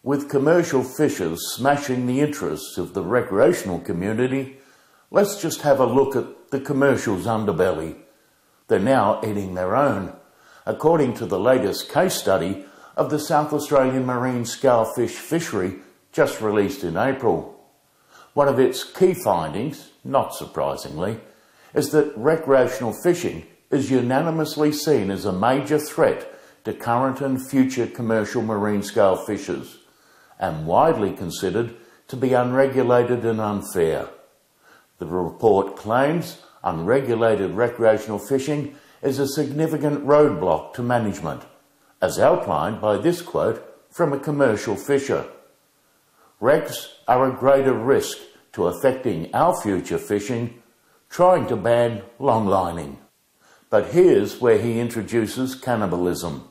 With commercial fishers smashing the interests of the recreational community, let's just have a look at the commercial's underbelly. They're now eating their own, according to the latest case study of the South Australian marine scalefish fishery just released in April. One of its key findings, not surprisingly, is that recreational fishing is unanimously seen as a major threat to current and future commercial marine scale fishers, and widely considered to be unregulated and unfair. The report claims unregulated recreational fishing is a significant roadblock to management, as outlined by this quote from a commercial fisher. Recs are a greater risk to affecting our future fishing, trying to ban longlining. But here's where he introduces cannibalism.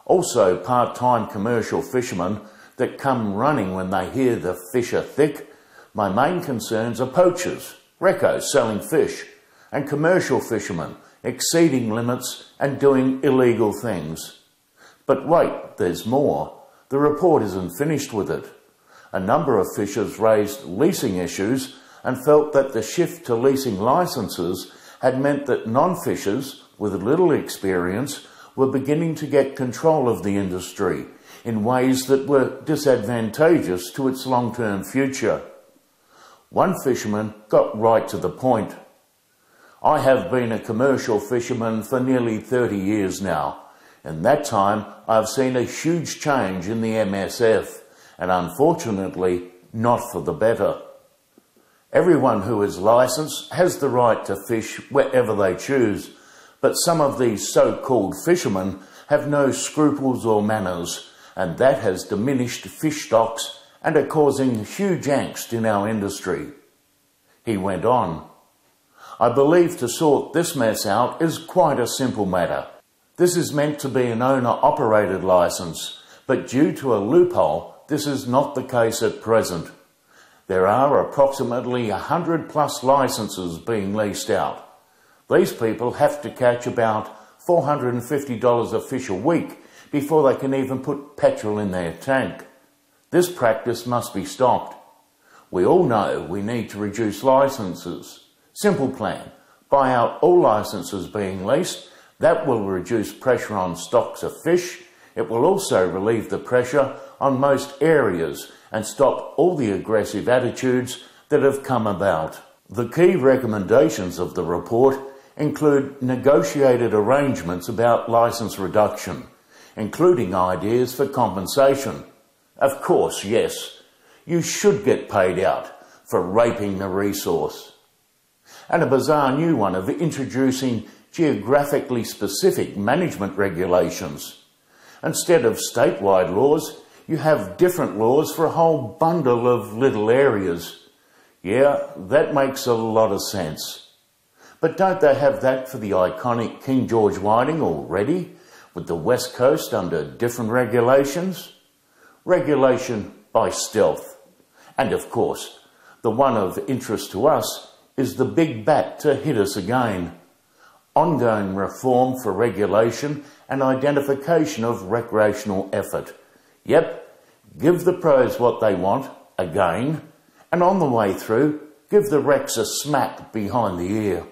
Also part-time commercial fishermen that come running when they hear the fish are thick. My main concerns are poachers, recos selling fish, and commercial fishermen exceeding limits and doing illegal things. But wait, there's more. The report isn't finished with it. A number of fishers raised leasing issues and felt that the shift to leasing licenses had meant that non-fishers with little experience were beginning to get control of the industry in ways that were disadvantageous to its long-term future. One fisherman got right to the point. I have been a commercial fisherman for nearly 30 years now. In that time, I've seen a huge change in the MSF, and unfortunately, not for the better. Everyone who is licensed has the right to fish wherever they choose, but some of these so-called fishermen have no scruples or manners, and that has diminished fish stocks and are causing huge angst in our industry. He went on, I believe to sort this mess out is quite a simple matter. This is meant to be an owner-operated license, but due to a loophole, this is not the case at present. There are approximately 100 plus licenses being leased out. These people have to catch about $450 a fish a week before they can even put petrol in their tank. This practice must be stopped. We all know we need to reduce licenses. Simple plan, buy out all licenses being leased. That will reduce pressure on stocks of fish. It will also relieve the pressure on most areas and stop all the aggressive attitudes that have come about. The key recommendations of the report include negotiated arrangements about license reduction, including ideas for compensation. Of course, yes, you should get paid out for raping the resource. And a bizarre new one of introducing geographically specific management regulations. Instead of statewide laws, you have different laws for a whole bundle of little areas. Yeah, that makes a lot of sense. But don't they have that for the iconic King George whiting already, with the West Coast under different regulations? Regulation by stealth. And of course, the one of interest to us is the big bat to hit us again. Ongoing reform for regulation and identification of recreational effort. Yep, give the pros what they want, again, and on the way through, give the recs a smack behind the ear.